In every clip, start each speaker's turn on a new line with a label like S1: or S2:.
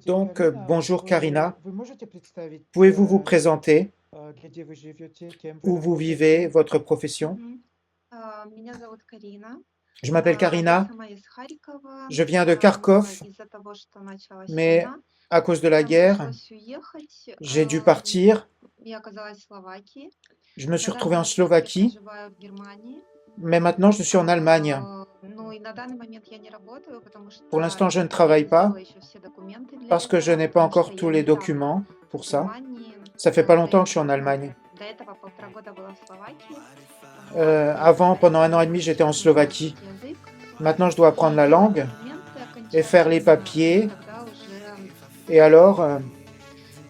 S1: Donc, bonjour Karina,
S2: Вы можете представить,
S1: pouvez-vous vous présenter,
S2: где вы живете, кем вы
S1: où vous vivez,
S2: работаете?
S1: votre profession?
S3: Мгм. Меня зовут Карина.
S1: Je m'appelle
S3: Я
S1: Karina,
S3: сама из Харькова,
S1: je viens de
S3: но
S1: Kharkov,
S3: из-за того, что началась
S1: mais
S3: война,
S1: à cause de la
S3: нам
S1: guerre,
S3: пришлось уехать.
S1: j'ai dû partir.
S3: Я оказалась в Словакии.
S1: Je me
S3: На
S1: suis
S3: данный
S1: retrouvé en
S3: момент я
S1: Slovaquie,
S3: проживаю в Германии.
S1: mais maintenant je suis en Allemagne.
S3: Ну и на данный момент я не работаю, потому
S1: Pour
S3: что
S1: l'instant, je ne
S3: я
S1: travaille
S3: не сделала
S1: pas
S3: еще все документы для
S1: parce que je
S3: этого,
S1: n'ai pas
S3: потому что
S1: encore
S3: я
S1: tous les
S3: недавно
S1: documents pour
S3: в
S1: ça.
S3: Германии.
S1: Ça fait pas
S3: До
S1: longtemps que je suis en
S3: этого,
S1: Allemagne.
S3: до этого 1,5 года была в Словакии. Вот,
S1: Avant, pendant un an et demi,
S3: сейчас
S1: j'étais en
S3: нужно
S1: Slovaquie.
S3: выучить язык
S1: Maintenant, je dois
S3: и
S1: apprendre la
S3: сделать
S1: langue
S3: документы
S1: et faire les
S3: окончательно,
S1: papiers.
S3: и тогда уже
S1: Et alors,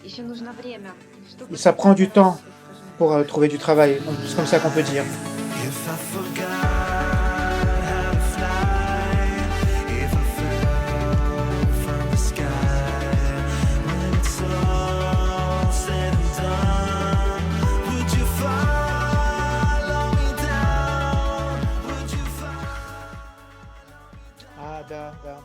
S3: еще нужно время, чтобы
S1: ça prend du temps
S3: устроиться, скажем
S1: pour
S3: так.
S1: trouver du travail. Donc, c'est comme ça qu'on peut dire.
S4: If I forgot how to fly, if I fell from the sky, when it's all said and done, would you follow me down? Would you follow?
S2: Да, да.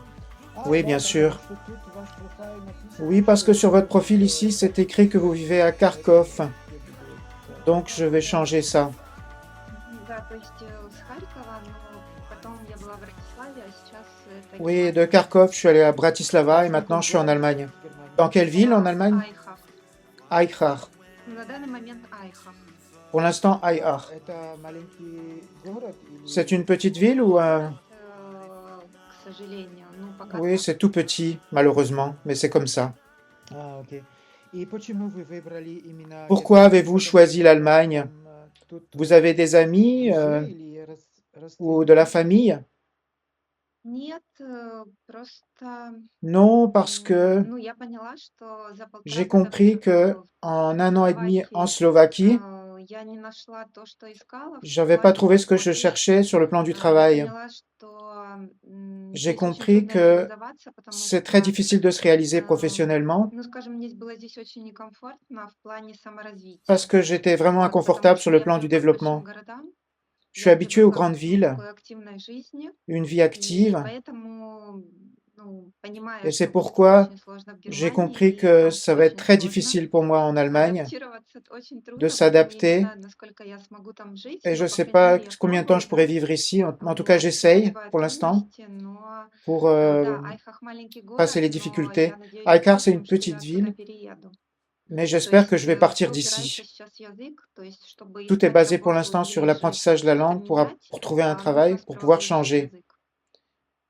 S1: Oui,
S2: Да,
S1: bien sûr.
S2: потому что тут ваш профайл написан,
S1: Oui, parce que
S2: что
S1: sur
S2: вы
S1: votre profil ici, c'est écrit que vous vivez à Kharkov.
S2: где вы живете.
S1: Donc, je vais changer ça.
S3: Да, то есть с Харькова, но потом я была в Братиславе, а сейчас это
S1: Oui, de
S3: Германия.
S1: Kharkov, je suis allé à Bratislava et
S2: В
S1: maintenant
S2: каком
S1: je suis en
S2: городе
S1: Allemagne.
S2: в Германии?
S1: Dans quelle ville en Allemagne?
S3: Айхах.
S1: Eichach.
S3: На данный момент Айхах.
S1: Pour l'instant, Eichach.
S2: Это маленький город или...
S1: C'est une petite ville ou un...
S3: К сожалению, ну пока
S1: Oui,
S3: так.
S1: c'est tout petit, malheureusement, mais c'est comme ça.
S2: Окей. И почему вы выбрали именно
S1: Pourquoi
S2: Германию?
S1: avez-vous
S2: Потому
S1: choisi
S2: что
S1: l'Allemagne?
S2: там тут
S1: Vous avez des amis
S2: друзья или
S1: ou de la
S2: родственники?
S1: famille?
S3: Нет, просто,
S1: Non, parce que
S3: ну я поняла, что за 1,5
S1: j'ai
S3: года
S1: compris que
S3: в
S1: en un an et demi en
S3: Словакии
S1: Slovaquie,
S3: я не нашла то, что искала в
S1: j'avais pas
S3: плане
S1: trouvé ce que je
S3: работы.
S1: cherchais sur le plan du
S3: Я
S1: travail.
S3: поняла, что
S1: J'ai
S3: здесь очень
S1: compris
S3: трудно
S1: que
S3: реализоваться, потому
S1: c'est très
S3: что,
S1: difficile de se réaliser
S3: э,
S1: professionnellement
S3: ну скажем, мне было здесь очень некомфортно в плане
S1: parce
S3: саморазвития.
S1: que j'étais vraiment
S3: Вот, потому
S1: inconfortable
S3: что
S1: sur le
S3: я
S1: plan du
S3: привыкла к большим
S1: développement.
S3: городам,
S1: Je suis
S3: я
S1: habitué aux
S3: привыкла
S1: grandes villes,
S3: к активной жизни,
S1: une vie
S3: и
S1: active,
S3: поэтому, ну, понимая,
S1: et c'est
S3: что будет
S1: pourquoi
S3: очень сложно в
S1: j'ai
S3: Германии,
S1: compris
S3: и
S1: que
S3: там
S1: ça va être
S3: очень
S1: très
S3: сложно
S1: difficile pour moi en Allemagne
S3: адаптироваться, очень
S1: de
S3: трудно, поэтому я не
S1: s'adapter
S3: знаю, насколько я смогу там жить,
S1: et je
S3: но,
S1: ne
S3: по
S1: sais
S3: крайней
S1: pas
S3: мере, я
S1: combien de temps je pourrais
S3: пробую, да.
S1: vivre ici. En tout cas,
S3: Вот,
S1: j'essaye
S3: преодолеваю
S1: pour l'instant
S3: трудности, но
S1: pour
S3: да, Айхах маленький
S1: passer
S3: город,
S1: les
S3: но я
S1: difficultés.
S3: надеюсь в
S1: Aikar, c'est une
S3: будущем, что
S1: petite
S3: я оттуда
S1: ville,
S3: перееду.
S1: mais
S3: То
S1: j'espère que je
S3: есть
S1: vais partir
S3: все упирается
S1: d'ici.
S3: сейчас язык, то есть чтобы
S1: Tout est
S3: искать
S1: basé pour
S3: работу
S1: l'instant sur
S3: или же
S1: l'apprentissage de la
S3: что-то
S1: langue
S3: менять,
S1: pour trouver un
S3: нужно
S1: travail, pour
S3: сперва
S1: pouvoir
S3: выучить
S1: changer.
S3: язык.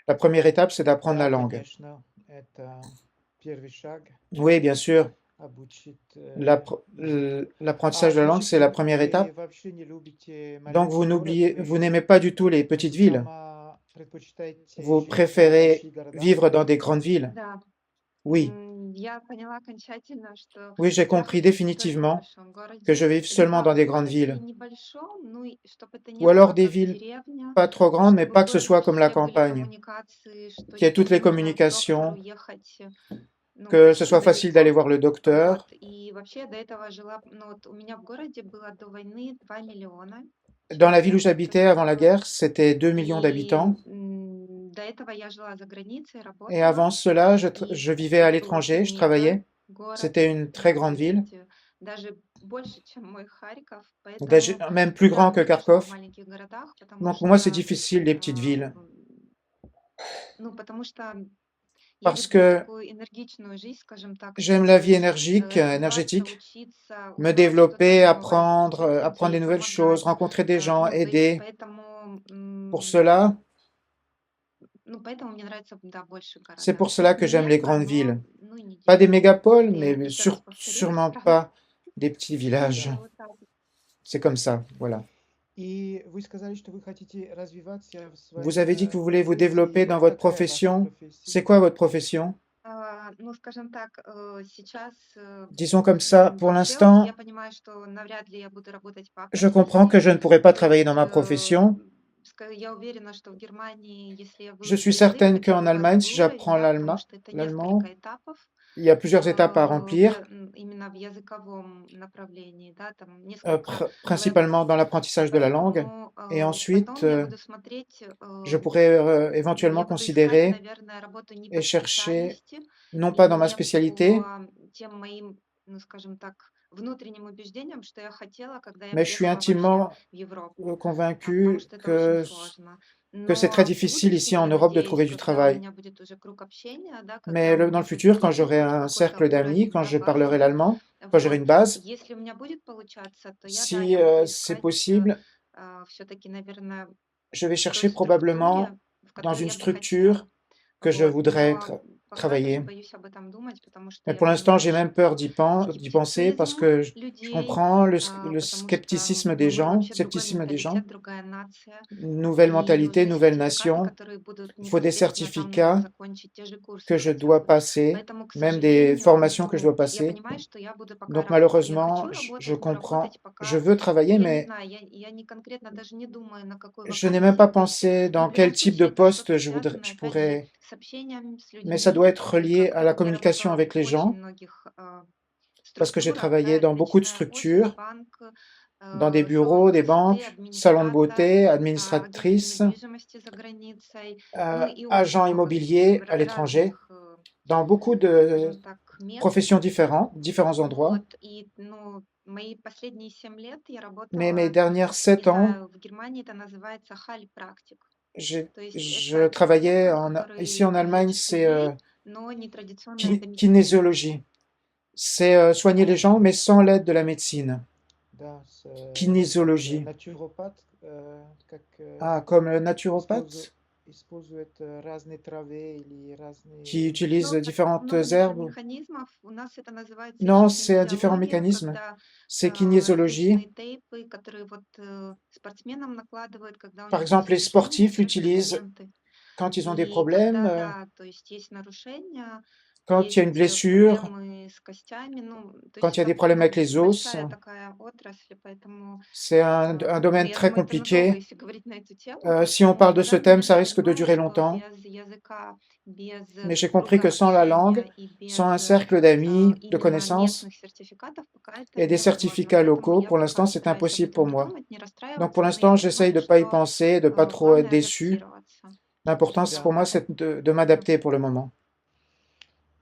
S1: La première étape, c'est d'apprendre la
S2: Да,
S1: langue.
S2: конечно, это первый шаг
S1: Oui, bien sûr,
S2: обучить язык.
S1: l'apprentissage de la langue, c'est la première
S2: Вы
S1: étape.
S2: вообще не любите
S1: Donc,
S2: маленький город,
S1: vous n'aimez pas du tout les petites villes.
S2: сама предпочитаете
S1: Vous
S2: жить в
S1: préférez
S2: больших городах?
S1: vivre dans des grandes villes.
S3: Да,
S1: Oui,
S3: я поняла окончательно, что
S1: oui, j'ai
S3: я
S1: compris
S3: хочу жить только в
S1: définitivement
S3: большом
S1: que je
S3: городе,
S1: vive seulement
S3: либо
S1: dans des
S3: в
S1: grandes
S3: городе
S1: villes.
S3: небольшом, ну и чтобы это не
S1: Ou alors
S3: было
S1: des
S3: как
S1: villes
S3: деревня,
S1: pas trop grandes, mais
S3: чтобы
S1: pas que ce soit comme la
S3: все были
S1: campagne.
S3: коммуникации, что
S1: Qu'il y ait toutes
S3: никуда
S1: les
S3: не нужно к доктору
S1: communications,
S3: ехать, ну,
S1: que ce
S3: почти
S1: soit facile d'aller
S3: далеко.
S1: voir le docteur.
S3: Вот, и вообще я до этого жила, ну вот у меня в городе было до войны 2 миллиона
S1: Dans la ville où
S3: человек,
S1: j'habitais avant la
S3: проживало.
S1: guerre, c'était 2 millions
S3: И
S1: d'habitants.
S3: до этого я жила за границей,
S1: Et
S3: работала.
S1: avant cela,
S3: И
S1: je vivais à
S3: это был
S1: l'étranger,
S3: очень
S1: je
S3: мега
S1: travaillais.
S3: город,
S1: C'était une très
S3: да, то
S1: grande ville,
S3: есть даже больше, чем мой Харьков,
S1: même
S3: поэтому,
S1: plus
S3: да,
S1: grand que
S3: мне тяжело в
S1: Kharkov.
S3: маленьких городах, потому
S1: Donc pour moi, c'est
S3: что,
S1: difficile les petites villes.
S3: ну, потому что я
S1: Parce
S3: люблю
S1: que
S3: такую энергичную жизнь, скажем так,
S1: j'aime la vie
S3: чтобы
S1: énergique,
S3: развиваться,
S1: énergétique,
S3: учиться,
S1: me
S3: узнавать что-то
S1: développer,
S3: новое,
S1: apprendre,
S3: встречать
S1: apprendre des
S3: людей,
S1: nouvelles choses,
S3: помогать.
S1: rencontrer des gens,
S3: Ну, то есть
S1: aider.
S3: поэтому,
S1: Pour cela,
S3: ну, поэтому мне нравятся, да, больше
S1: c'est
S3: города.
S1: pour cela que
S3: Не
S1: j'aime les
S3: мега,
S1: grandes villes.
S3: но, ну, и не
S1: Pas des
S3: деревня.
S1: mégapoles,
S3: Я
S1: mais
S3: еще раз повторюсь,
S1: sûrement
S3: правда.
S1: pas des petits villages.
S3: Вот так.
S1: C'est comme ça, voilà.
S2: И вы сказали, что вы хотите развиваться в
S1: Vous
S2: своей
S1: avez dit que vous voulez vous
S2: профессии.
S1: développer dans votre
S2: Какая ваша
S1: profession.
S2: профессия?
S1: C'est quoi votre profession?
S3: Ну, скажем так, сейчас,
S1: Disons comme ça, pour
S3: вообще
S1: l'instant,
S3: я понимаю, что навряд ли я буду работать по
S1: je comprends que
S3: профессии.
S1: je ne pourrai pas
S3: То
S1: travailler dans
S3: есть
S1: ma profession.
S3: я уверена, что в Германии, если я
S1: Je suis
S3: выучу язык,
S1: certaine
S3: хотя
S1: qu'en
S3: бы
S1: Allemagne, si
S3: базовый уровень,
S1: j'apprends
S3: да, потому что это
S1: l'allemand,
S3: несколько этапов,
S1: il y a plusieurs étapes à remplir.
S3: именно в языковом направлении, да, там несколько
S1: principalement dans l'apprentissage de la langue.
S3: Поэтому,
S1: Et ensuite,
S3: потом я буду смотреть,
S1: je pourrais éventuellement
S3: я буду искать,
S1: considérer
S3: наверное, работу не
S1: et
S3: по
S1: chercher,
S3: специальности
S1: non
S3: и
S1: pas dans ma
S3: не
S1: spécialité,
S3: по тем моим, ну, скажем так, внутренним убеждениям, что я хотела, когда я
S1: mais je suis
S3: приехала вообще
S1: intimement
S3: в Европу, потому
S1: convaincu
S3: что это очень sложно.
S1: que c'est très
S3: Но в
S1: difficile ici
S3: будущем
S1: en
S3: я
S1: Europe de
S3: надеюсь,
S1: trouver du
S3: когда у
S1: travail.
S3: меня будет уже круг общения, да,
S1: Mais
S3: когда у
S1: dans
S3: меня
S1: le futur,
S3: будет
S1: quand j'aurai
S3: хоть
S1: un
S3: какой-то
S1: cercle d'amis,
S3: уровень
S1: quand je parlerai
S3: безопасности,
S1: l'allemand, quand j'aurai
S3: вот,
S1: une base,
S3: если у меня будет получаться, то я, да,
S1: si
S3: я буду
S1: c'est
S3: искать
S1: possible,
S3: все-таки, наверное,
S1: je vais
S3: в той
S1: chercher probablement
S3: структуре, в
S1: dans
S3: которой
S1: une
S3: я бы
S1: structure
S3: хотела.
S1: que je
S3: Вот,
S1: voudrais
S3: но пока даже
S1: travailler.
S3: боюсь об этом думать, потому что
S1: Mais
S3: я
S1: pour l'instant,
S3: понимаю
S1: j'ai même
S3: еще
S1: peur d'y penser parce
S3: скептицизм
S1: que je
S3: людей,
S1: comprends le
S3: потому что,
S1: scepticisme des
S3: ну, мы
S1: gens,
S3: вообще другой
S1: scepticisme des gens,
S3: менталитет, другая нация,
S1: nouvelle
S3: и
S1: mentalité,
S3: нужны
S1: nouvelle
S3: сертификаты,
S1: nation.
S3: которые будут
S1: Il faut des
S3: непосредственно там нужно
S1: certificats
S3: закончить те же курсы
S1: que je
S3: хотя
S1: dois
S3: бы.
S1: passer,
S3: Поэтому, к
S1: même des
S3: сожалению,
S1: formations que je
S3: ну,
S1: dois
S3: я
S1: passer.
S3: понимаю, что я буду пока
S1: Donc
S3: работать. Я
S1: malheureusement,
S3: хочу
S1: je
S3: работать, но
S1: comprends,
S3: работать
S1: je
S3: пока,
S1: veux travailler,
S3: я не
S1: mais
S3: знаю, я не конкретно даже не думаю, на какой
S1: je n'ai même pas
S3: вакансии быть.
S1: pensé
S3: Но
S1: dans
S3: в любом
S1: quel type de
S3: случае это
S1: poste
S3: что-то связано,
S1: je
S3: опять же,
S1: pourrais,
S3: с общением с
S1: mais ça doit
S3: людьми,
S1: être
S3: так
S1: relié
S3: как
S1: à la
S3: я
S1: communication
S3: работала
S1: avec les
S3: в очень
S1: gens,
S3: многих
S1: parce que j'ai
S3: структурах,
S1: travaillé
S3: да,
S1: dans beaucoup de
S3: различные офис,
S1: structures,
S3: банк,
S1: dans des
S3: салон
S1: bureaux, des
S3: красоты,
S1: banques, salons de
S3: администратор,
S1: beauté,
S3: агентство
S1: administratrices,
S3: недвижимости за границей, ну и очень
S1: agents
S3: много
S1: immobiliers à l'étranger,
S3: разных,
S1: dans beaucoup de
S3: скажем так, мест.
S1: professions différentes, différents endroits.
S3: Вот, и, ну, мои последние 7 лет я
S1: Mais mes
S3: работала,
S1: dernières
S3: не
S1: 7 ans,
S3: знаю, в Германии это называется Хальпрактик. То есть
S1: je
S3: это
S1: travaillais
S3: терапевт,
S1: ici
S3: который
S1: en Allemagne,
S3: лечит
S1: c'est
S3: людей, но нетрадиционной медициной.
S1: kinésiologie. C'est soigner les gens, mais sans l'aide de la médecine.
S2: Да,
S1: Kinésiologie.
S2: натюропат, как
S1: Ah, comme le naturopathe
S2: использует разные травы или разные...
S1: qui utilise
S3: Ну, так
S1: différentes
S3: много
S1: herbes.
S3: механизмов. У нас это называется
S1: Non,
S3: еще
S1: c'est un différent
S3: кинезиология,
S1: mécanisme.
S3: когда
S1: C'est kinésiologie.
S3: различные тейпы, которые вот спортсменам накладывают, когда у
S1: Par
S3: них есть
S1: exemple, les
S3: повреждения,
S1: sportifs
S3: стрессовые
S1: l'utilisent
S3: моменты.
S1: quand ils ont des
S3: И
S1: problèmes,
S3: когда, да, то есть есть нарушения,
S1: quand il y a une
S3: есть
S1: blessure,
S3: проблемы с костями, ну, то
S1: quand
S3: есть
S1: il y a des
S3: это,
S1: problèmes avec
S3: ну,
S1: les os.
S3: большая такая отрасль, поэтому,
S1: C'est un
S3: ну,
S1: domaine
S3: я
S1: très
S3: думаю, это надолго,
S1: compliqué.
S3: если говорить на эту тему,
S1: Si on
S3: поэтому,
S1: parle de
S3: но
S1: ce
S3: да,
S1: thème,
S3: конечно,
S1: ça
S3: я
S1: risque de
S3: понимаю,
S1: durer
S3: что
S1: longtemps.
S3: без языка, без
S1: Mais j'ai compris que
S3: круга
S1: sans la langue,
S3: общения и
S1: sans
S3: без
S1: un cercle d'amis, de
S3: именно
S1: connaissances
S3: местных сертификатов пока это
S1: et des
S3: невозможно.
S1: certificats
S3: Поэтому
S1: locaux,
S3: я
S1: pour l'instant,
S3: пока
S1: c'est
S3: стараюсь об
S1: impossible pour
S3: этом не
S1: moi.
S3: думать, не
S1: Donc pour
S3: расстраиваться, но я
S1: l'instant, j'essaye
S3: понимаю,
S1: de ne pas y
S3: что
S1: penser, de ne pas trop être
S3: главное
S1: déçu.
S3: адаптироваться.
S1: L'important
S2: Да.
S1: pour moi, c'est de m'adapter pour le moment.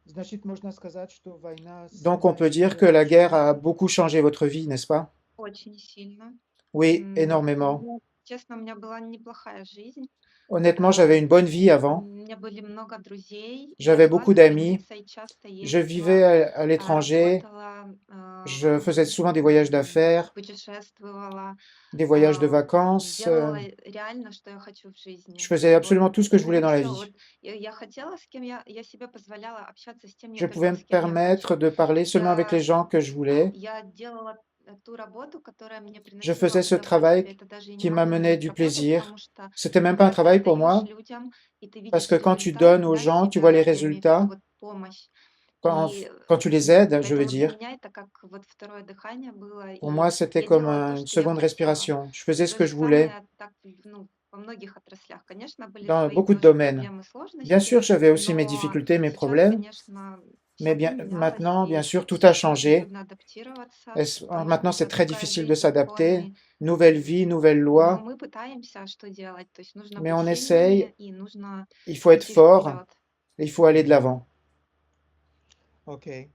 S2: Значит, можно сказать, что война
S1: Donc on peut dire
S2: сильно
S1: que la guerre
S2: изменила
S1: a beaucoup changé votre vie, n'est-ce pas?
S3: Очень сильно.
S1: Oui, énormément.
S3: Ну, честно, у меня была неплохая жизнь.
S1: Honnêtement, j'avais une bonne vie
S3: У
S1: avant.
S3: меня были много друзей. Я
S1: J'avais
S3: жила
S1: beaucoup
S3: за
S1: d'amis.
S3: границей, часто
S1: Je vivais
S3: ездила,
S1: à l'étranger.
S3: работала,
S1: Je faisais souvent des voyages d'affaires,
S3: путешествовала,
S1: des voyages de vacances.
S3: делала реально, что я хочу в
S1: Je
S3: жизни.
S1: faisais
S3: Вот,
S1: absolument tout ce que je voulais
S3: ну и
S1: dans la
S3: всё.
S1: vie.
S3: Вот я хотела, с кем я себе позволяла общаться, с тем
S1: Je
S3: я
S1: pouvais
S3: только
S1: me
S3: с кем я
S1: permettre
S3: хочу.
S1: de parler seulement avec les
S3: Я
S1: gens que je voulais.
S3: я делала ту работу, которая мне
S1: Je
S3: приносила
S1: faisais ce travail
S3: удовольствие. Это даже и не
S1: qui
S3: могло
S1: m'amenait
S3: назвать
S1: du
S3: работой,
S1: plaisir.
S3: потому что
S1: C'était même pas un
S3: когда ты
S1: travail pour
S3: отдаешь
S1: moi,
S3: людям, и ты
S1: parce
S3: видишь
S1: que quand tu
S3: результат,
S1: donnes aux
S3: да,
S1: gens, tu vois les
S3: себя, я имею в виду
S1: résultats.
S3: вот помощь. И
S1: Quand tu les aides, je veux
S3: поэтому для
S1: dire,
S3: меня это как вот второе дыхание было,
S1: pour
S3: и
S1: moi, c'était
S3: я
S1: comme
S3: делала то,
S1: une
S3: что я
S1: seconde
S3: хотела.
S1: respiration. Je faisais
S3: И
S1: ce
S3: то
S1: que
S3: же
S1: je voulais
S3: самое так, ну, во многих отраслях. Конечно, были
S1: dans
S3: свои
S1: beaucoup de
S3: тоже
S1: domaines.
S3: проблемы,
S1: Bien
S3: сложности,
S1: sûr, j'avais aussi mes
S3: но
S1: difficultés, mes
S3: сейчас,
S1: problèmes,
S3: конечно,
S1: mais
S3: всё
S1: bien,
S3: поменялось,
S1: maintenant, bien
S3: и
S1: sûr, tout a
S3: сейчас очень
S1: changé.
S3: трудно адаптироваться,
S1: Maintenant,
S3: потому
S1: c'est
S3: что
S1: très
S3: другая
S1: difficile de
S3: жизнь,
S1: s'adapter.
S3: законы.
S1: Nouvelle vie, nouvelles
S3: Но
S1: lois,
S3: мы пытаемся, что делать? То есть нужно
S1: mais
S3: быть
S1: on
S3: сильными
S1: essaye.
S3: и нужно
S1: Il faut être
S3: идти
S1: fort,
S3: вперед.
S1: il faut aller de l'avant.
S2: Окей.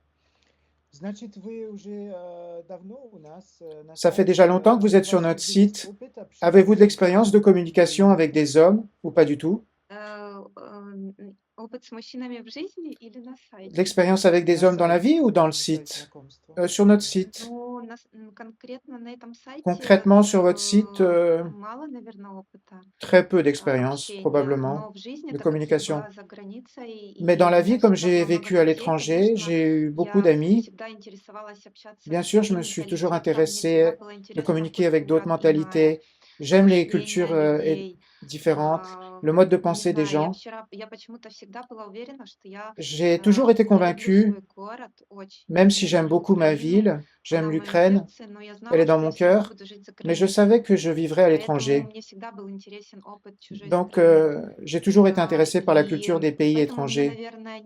S2: Значит, вы уже давно у нас на
S1: Ça fait
S2: сайте.
S1: déjà longtemps que vous êtes
S2: У
S1: sur
S2: вас
S1: notre
S2: уже есть
S1: site.
S2: опыт общения
S1: Avez-vous de
S2: с
S1: l'expérience de communication
S2: мужчинами?
S1: avec des hommes ou pas du tout?
S3: Опыт с мужчинами в жизни или на
S1: De
S3: сайте?
S1: l'expérience avec des
S2: На
S1: hommes dans la
S2: сайте,
S1: vie ou dans le
S2: на сайте
S1: site?
S2: знакомства.
S1: Sur notre site.
S3: Ну, конкретно на этом сайте
S1: Concrètement, sur votre site,
S3: мало, наверное, опыта
S1: très peu d'expérience,
S3: общения,
S1: probablement,
S3: но в жизни,
S1: de
S3: так как я
S1: communication.
S3: была за границей
S1: Mais dans
S3: и у
S1: la
S3: меня
S1: vie, comme
S3: всегда
S1: j'ai
S3: было много
S1: vécu à
S3: друзей,
S1: l'étranger,
S3: конечно,
S1: j'ai eu beaucoup
S3: я
S1: d'amis.
S3: всегда интересовалась общаться
S1: Bien
S3: с
S1: sûr, je
S3: другим
S1: me suis toujours
S3: менталитетом, мне всегда
S1: intéressée
S3: было
S1: de
S3: интересно
S1: communiquer avec d'autres
S3: культура иная,
S1: mentalités. J'aime les
S3: мышление
S1: cultures
S3: людей.
S1: différentes, le mode de
S3: Не
S1: pensée des
S3: знаю,
S1: gens.
S3: я почему-то всегда была уверена, что
S1: J'ai toujours été
S3: я люблю
S1: convaincue,
S3: свой город очень.
S1: même si
S3: Я
S1: j'aime
S3: люблю
S1: beaucoup ma
S3: Украину,
S1: ville, j'aime
S3: она в моем
S1: l'Ukraine,
S3: сердце, но я
S1: elle
S3: знала,
S1: est dans
S3: что я
S1: mon
S3: всё равно
S1: cœur,
S3: буду жить за
S1: mais je savais
S3: границей.
S1: que je vivrais à
S3: Поэтому
S1: l'étranger.
S3: мне всегда был интересен опыт чужой
S1: Donc,
S3: страны.
S1: j'ai toujours été intéressée par la
S3: И
S1: culture des pays
S3: поэтому мне,
S1: étrangers.
S3: наверное,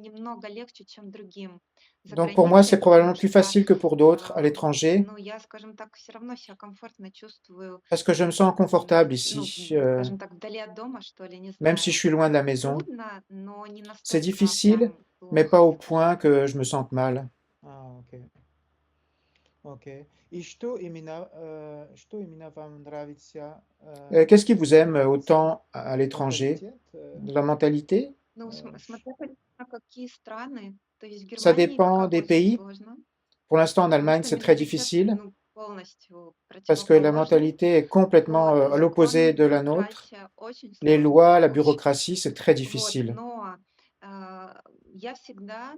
S3: немного легче, чем другим. За
S1: Donc pour moi, c'est
S3: границей,
S1: probablement
S3: потому
S1: plus
S3: что,
S1: facile que pour d'autres à
S3: а,
S1: l'étranger,
S3: ну, я, скажем так, все равно себя комфортно чувствую,
S1: parce que je me sens confortable
S3: ну,
S1: ici,
S3: скажем так, вдали от дома, что ли, не
S1: même si je
S3: знаю.
S1: suis loin de la maison.
S3: Трудно, но не
S1: C'est
S3: настолько
S1: difficile,
S3: прям
S1: mais pas
S3: плохо.
S1: au point que je me sente mal.
S2: Окей. Окей. И что именно вам нравится
S1: Qu'est-ce qui vous aime
S2: в
S1: autant à l'étranger?
S2: менталитет?
S1: La mentalité?
S3: Ну, смотря, конечно, какие страны. То есть в
S1: Ça
S3: Германии
S1: dépend
S3: пока
S1: des
S3: очень
S1: pays.
S3: сложно,
S1: Pour l'instant, en
S3: потому
S1: Allemagne,
S3: что
S1: c'est très
S3: менталитет,
S1: difficile
S3: ну, полностью
S1: parce que la
S3: противоположный.
S1: mentalité est complètement
S3: Вот,
S1: à l'opposé
S3: законы,
S1: de la nôtre.
S3: бюрократия очень
S1: Les
S3: сложно.
S1: lois, la
S3: Очень.
S1: bureaucratie, c'est très
S3: Вот,
S1: difficile.
S3: но я всегда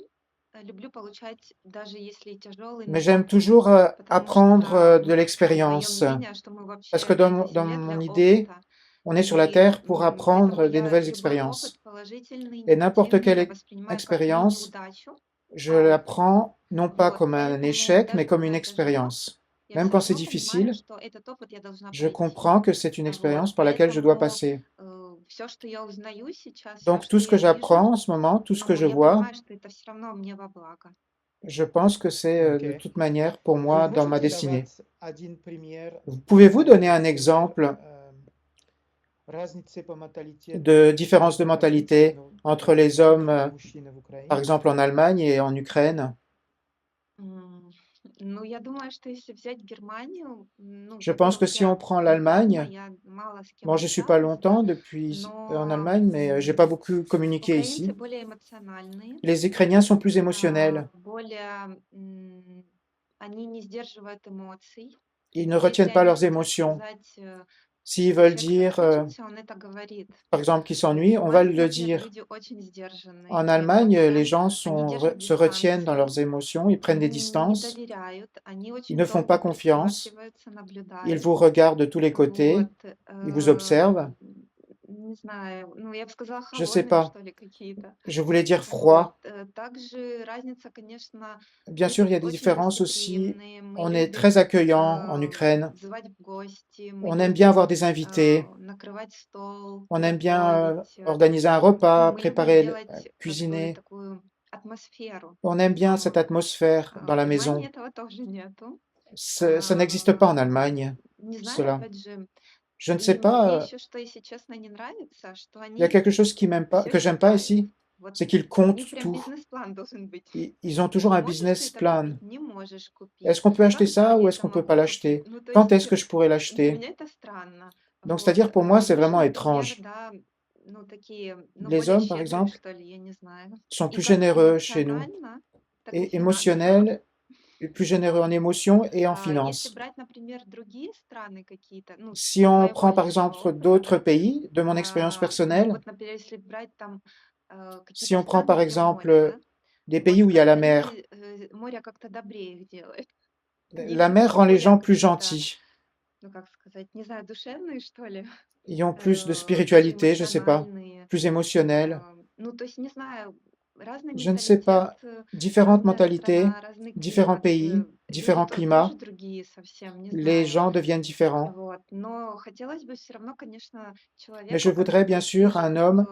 S3: люблю получать, даже если тяжелый,
S1: Mais
S3: но
S1: j'aime
S3: опыт,
S1: toujours
S3: потому
S1: apprendre
S3: что
S1: de
S3: мое
S1: l'expérience.
S3: мнение, что мы
S1: Parce
S3: вообще
S1: que
S3: на этой
S1: dans
S3: земле
S1: mon
S3: для
S1: idée,
S3: опыта.
S1: on est sur la
S3: И
S1: Terre pour
S3: поэтому
S1: apprendre des
S3: я
S1: nouvelles
S3: любой
S1: expériences.
S3: опыт, положительный,
S1: Et n'importe
S3: негативный, я
S1: quelle
S3: воспринимаю как
S1: expérience,
S3: мини-удачу.
S1: je l'apprends non pas
S3: Вот,
S1: comme un
S3: поэтому
S1: échec, mais
S3: даже
S1: comme une
S3: когда тяжело,
S1: expérience.
S3: я
S1: Même
S3: все
S1: quand c'est
S3: равно понимаю,
S1: difficile,
S3: что этот опыт я должна
S1: je
S3: пройти.
S1: comprends que c'est une
S3: Вот,
S1: expérience par laquelle je dois
S3: поэтому
S1: passer.
S3: все, что я узнаю сейчас, все,
S1: Donc tout
S3: что
S1: ce que
S3: я вижу,
S1: j'apprends en ce moment, tout ce que
S3: ну,
S1: je
S3: я
S1: vois,
S3: понимаю, что это все равно мне во благо.
S1: je pense que c'est de
S2: Окей.
S1: toute manière pour
S2: Вы
S1: moi dans ma
S2: можете
S1: destinée.
S2: давать один пример,
S1: Pouvez-vous donner un
S2: например,
S1: exemple
S2: разницы по менталитету
S1: de différence de
S2: в различных,
S1: mentalité
S2: ну,
S1: entre les hommes,
S2: мужчин и мужчин в
S1: par
S2: Украине?
S1: exemple en Allemagne et en Ukraine?
S3: М, Ну, я думаю, что если взять Германию, ну,
S1: Je pense que
S3: во-первых,
S1: si on
S3: я
S1: prend
S3: недавно,
S1: l'Allemagne,
S3: я мало с кем
S1: bon, je suis pas
S3: общалась, да,
S1: longtemps depuis en
S3: но
S1: Allemagne, mais j'ai pas beaucoup communiqué
S3: украинцы
S1: ici.
S3: более эмоциональные,
S1: Les Ukrainiens sont plus émotionnels.
S3: более, они не сдерживают эмоций.
S1: Ils ne
S3: Если
S1: retiennent pas
S3: они
S1: leurs
S3: хотят
S1: émotions.
S3: сказать,
S1: S'ils
S3: что
S1: veulent
S3: человек
S1: dire,
S3: соскучился, он это говорит.
S1: par exemple, qu'ils s'ennuient, on
S3: В
S1: va
S3: Англии,
S1: le
S3: например,
S1: dire.
S3: люди очень сдержанные,
S1: En
S3: и
S1: Allemagne, les
S3: эмоциям,
S1: gens
S3: они держат
S1: se retiennent dans
S3: дистанцию,
S1: leurs émotions, ils prennent des
S3: они не
S1: distances,
S3: доверяют, они
S1: ils
S3: очень
S1: ne font pas
S3: долго
S1: confiance,
S3: присматриваются,
S1: ils
S3: наблюдают.
S1: vous regardent de tous les côtés,
S3: Вот,
S1: ils vous observent.
S3: не знаю, ну, я бы сказала,
S1: Je sais
S3: холодные,
S1: pas,
S3: что ли, какие-то.
S1: je voulais dire
S3: Вот,
S1: froid.
S3: также разница, конечно,
S1: Bien sûr, il y a des
S3: очень
S1: différences aussi.
S3: гостеприимные, мы
S1: On est
S3: любим
S1: très accueillant en Ukraine.
S3: звать в гости, мы
S1: On aime bien avoir
S3: любим
S1: des invités.
S3: накрывать стол,
S1: On aime bien
S3: готовить,
S1: organiser un
S3: ну,
S1: repas,
S3: мы любим
S1: préparer,
S3: делать как бы
S1: cuisiner.
S3: такую атмосферу.
S1: On aime bien cette
S3: Вот.
S1: atmosphère dans
S3: В
S1: la
S3: Германии
S1: maison.
S3: этого тоже нету.
S1: Ça n'existe pas en Allemagne,
S3: Не знаю,
S1: cela.
S3: опять же,
S1: Je ne sais
S3: и мне
S1: pas,
S3: еще, что, если честно, не нравится, что
S1: il y a
S3: они
S1: quelque chose qui m'aime pas,
S3: все
S1: que j'aime pas
S3: считают.
S1: ici,
S3: Вот
S1: c'est qu'ils
S3: у
S1: comptent
S3: них прям
S1: tout.
S3: бизнес-план должен быть.
S1: Ils ont toujours un
S3: Можешь ты
S1: business
S3: это
S1: plan.
S3: купить? Не можешь
S1: Est-ce
S3: купить.
S1: qu'on peut acheter
S3: Когда
S1: ça ou
S3: я
S1: est-ce
S3: это
S1: qu'on peut
S3: могу
S1: pas
S3: купить?
S1: l'acheter?
S3: Ну, то
S1: Quand
S3: есть
S1: est-ce que je pourrais
S3: для
S1: l'acheter?
S3: меня это странно.
S1: Donc,
S3: Вот.
S1: c'est-à-dire pour moi, c'est vraiment
S3: Мужчины, например,
S1: étrange.
S3: да, ну, такие, ну,
S1: Les
S3: более
S1: hommes, par
S3: щедрые,
S1: exemple,
S3: что ли, я не знаю.
S1: sont
S3: И
S1: plus
S3: как
S1: généreux chez nous,
S3: эмоционально, так и
S1: et
S3: финансово.
S1: émotionnels, et plus généreux en émotion et en
S3: Если
S1: finance.
S3: брать, например, другие страны какие-то, ну,
S1: Si
S3: с
S1: on
S3: моего
S1: prend par
S3: личного
S1: exemple
S3: опыта,
S1: d'autres pays, de mon expérience
S3: ну,
S1: personnelle,
S3: вот, например, если брать там
S1: si
S3: какие-то
S1: on prend
S3: страны,
S1: par
S3: где море,
S1: exemple
S3: да,
S1: des pays
S3: вот
S1: où il y a la
S3: как-то
S1: mer,
S3: люди, море как-то добрее их делает. Они
S1: la mer rend les
S3: более
S1: gens plus
S3: какие-то,
S1: gentils.
S3: ну, как сказать, не знаю, душевные, что ли,
S1: Ils ont plus de
S3: тоже
S1: spiritualité, je sais pas,
S3: эмоциональные.
S1: plus émotionnels.
S3: Ну, то есть, не знаю, разный
S1: Je ne sais
S3: менталитет,
S1: pas, différentes
S3: разная
S1: mentalités,
S3: страна, разный
S1: différents
S3: климат,
S1: pays,
S3: люди
S1: différents
S3: тоже
S1: climats,
S3: другие совсем, не
S1: les
S3: знаю.
S1: gens deviennent différents.
S3: Вот. Но хотелось бы все равно, конечно,
S1: Mais je
S3: человека,
S1: voudrais bien
S3: который
S1: sûr un
S3: ближе
S1: homme